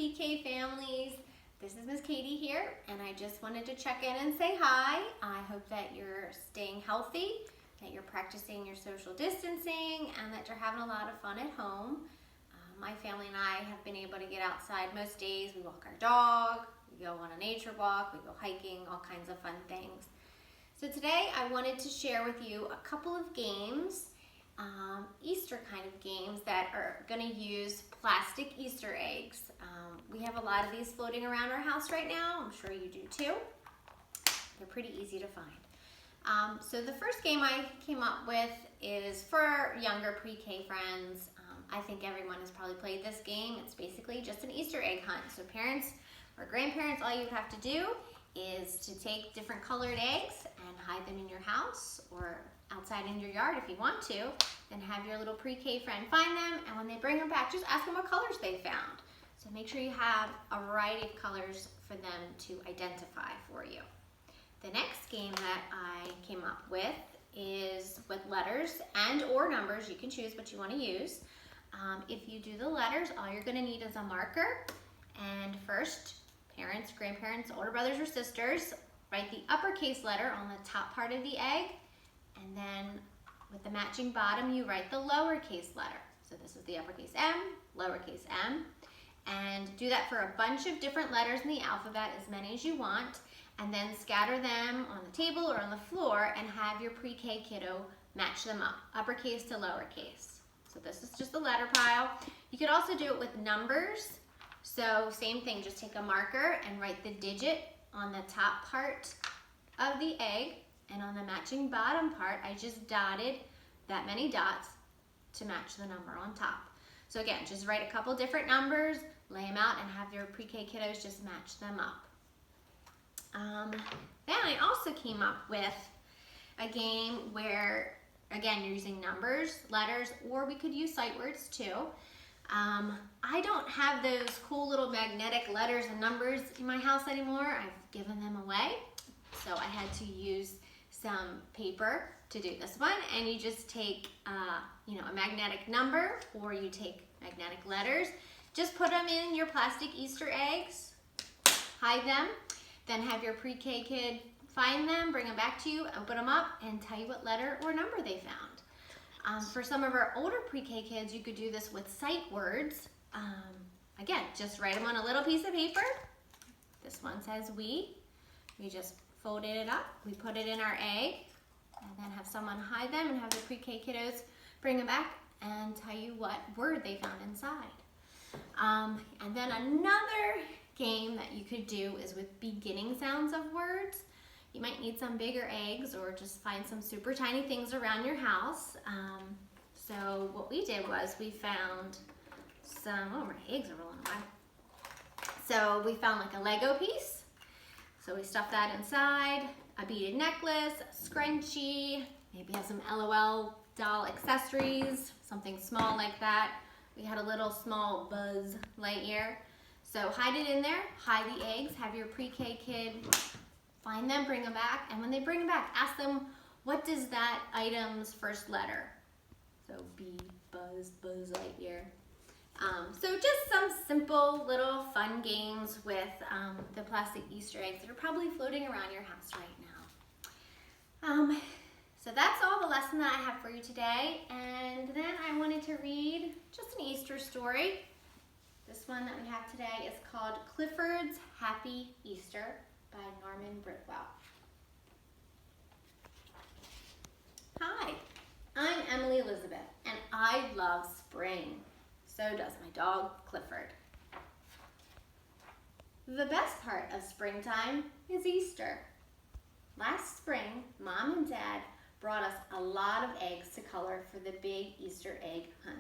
PK families. This is Miss Katie here, and I just wanted to check in and say hi. I hope that you're staying healthy, that you're practicing your social distancing, and that you're having a lot of fun at home. My family and I have been able to get outside most days. We walk our dog, we go on a nature walk, we go hiking, all kinds of fun things. So today I wanted to share with you a couple of games, Easter kind of games that are going to use plastic Easter eggs. We have a lot of these floating around our house right now. I'm sure you do too. They're pretty easy to find. So the first game I came up with is for younger pre-K friends. I think everyone has probably played this game. It's basically just an Easter egg hunt. So parents or grandparents, all you have to do is to take different colored eggs and hide them in your house or outside in your yard if you want to, then have your little pre-K friend find them, and when they bring them back, just ask them what colors they found. So make sure you have a variety of colors for them to identify for you. The next game that I came up with is with letters and or numbers. You can choose what you want to use. If you do the letters, all you're going to need is a marker, and first, parents, grandparents, older brothers or sisters, write the uppercase letter on the top part of the egg, and then with the matching bottom, you write the lowercase letter. So this is the uppercase M, lowercase m, and do that for a bunch of different letters in the alphabet, as many as you want, and then scatter them on the table or on the floor and have your pre-K kiddo match them up, uppercase to lowercase. So this is just the letter pile. You could also do it with numbers. So same thing, just take a marker and write the digit on the top part of the egg, and on the matching bottom part, I just dotted that many dots to match the number on top. So again, just write a couple different numbers, lay them out, and have your pre-K kiddos just match them up. Then I also came up with a game where, again, you're using numbers, letters, or we could use sight words too. I don't have those cool little magnetic letters and numbers in my house anymore. I've given them away. So I had to use some paper to do this one, and you just take a magnetic number, or you take magnetic letters, just put them in your plastic Easter eggs, hide them, then have your pre-K kid find them, bring them back to you, open them up, and tell you what letter or number they found. For some of our older pre-K kids, you could do this with sight words. Again, just write them on a little piece of paper. This one says we. We just folded it up, we put it in our egg, and then have someone hide them and have the pre-K kiddos bring them back and tell you what word they found inside. And then another game that you could do is with beginning sounds of words. You might need some bigger eggs, or just find some super tiny things around your house. So what we did was we found some, oh, my eggs are rolling away. So we found like a Lego piece. So we stuffed that inside, a beaded necklace, a scrunchie, maybe have some LOL doll accessories, something small like that. We had a little small Buzz Lightyear. So hide it in there, hide the eggs, have your pre-K kid find them, bring them back, and when they bring them back, ask them, what does that item's first letter? So B, Buzz Lightyear. So just some simple little fun games with the plastic Easter eggs that are probably floating around your house right now. So that's all the lesson that I have for you today. And then I wanted to read just an Easter story. This one that we have today is called Clifford's Happy Easter by Norman Britwell. Hi, I'm Emily Elizabeth, and I love spring. So does my dog, Clifford. The best part of springtime is Easter. Last spring, Mom and Dad brought us a lot of eggs to color for the big Easter egg hunt.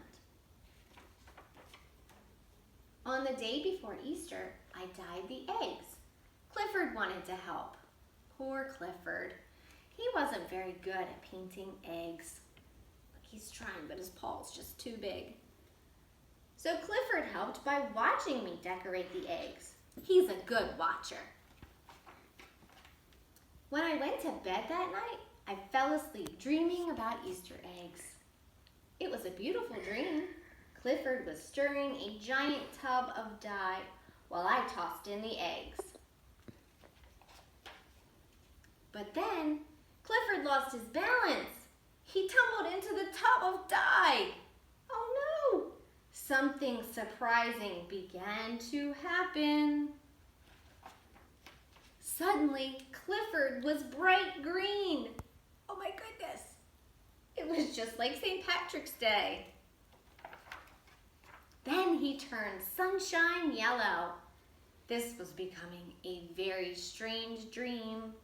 On the day before Easter, I dyed the eggs. Clifford wanted to help. Poor Clifford. He wasn't very good at painting eggs. He's trying, but his paw's just too big. So Clifford helped by watching me decorate the eggs. He's a good watcher. When I went to bed that night, I fell asleep dreaming about Easter eggs. It was a beautiful dream. Clifford was stirring a giant tub of dye while I tossed in the eggs. But then Clifford lost his balance. He tumbled into the tub of dye. Oh no! Something surprising began to happen. Suddenly, Clifford was bright green. Oh my goodness! It was just like St. Patrick's Day. Then he turned sunshine yellow. This was becoming a very strange dream.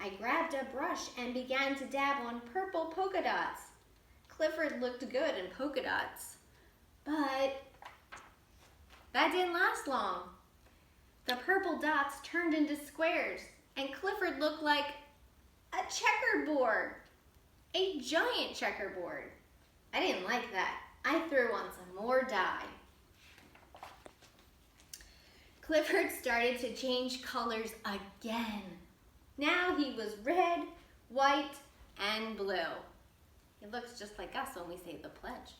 I grabbed a brush and began to dab on purple polka dots. Clifford looked good in polka dots, but that didn't last long. The purple dots turned into squares, and Clifford looked like a checkerboard, a giant checkerboard. I didn't like that. I threw on some more dye. Clifford started to change colors again. Now he was red, white, and blue. He looks just like us when we say the pledge.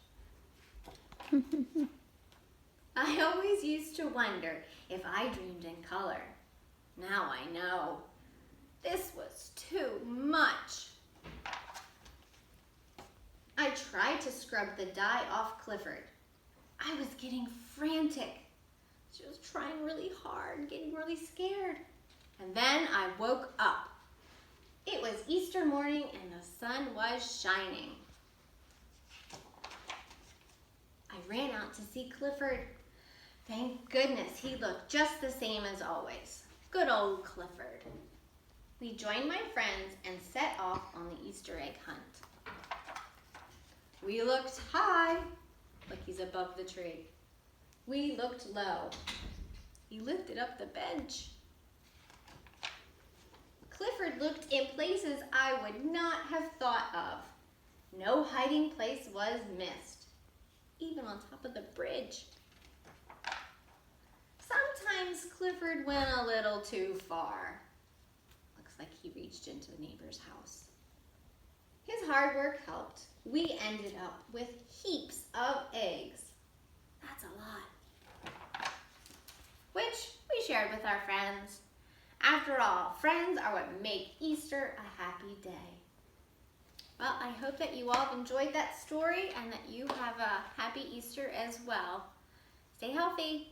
I always used to wonder if I dreamed in color. Now I know. This was too much. I tried to scrub the dye off Clifford. I was getting frantic. She was trying really hard, getting really scared. And then I woke up. It was Easter morning and the sun was shining. I ran out to see Clifford. Thank goodness he looked just the same as always. Good old Clifford. We joined my friends and set off on the Easter egg hunt. We looked high. Look, he's above the tree. We looked low. He lifted up the bench. Clifford looked in places I would not have thought of. No hiding place was missed, even on top of the bridge. Sometimes Clifford went a little too far. Looks like he reached into the neighbor's house. His hard work helped. We ended up with heaps of eggs. That's a lot. Which we shared with our friends. After all, friends are what make Easter a happy day. Well, I hope that you all enjoyed that story and that you have a happy Easter as well. Stay healthy.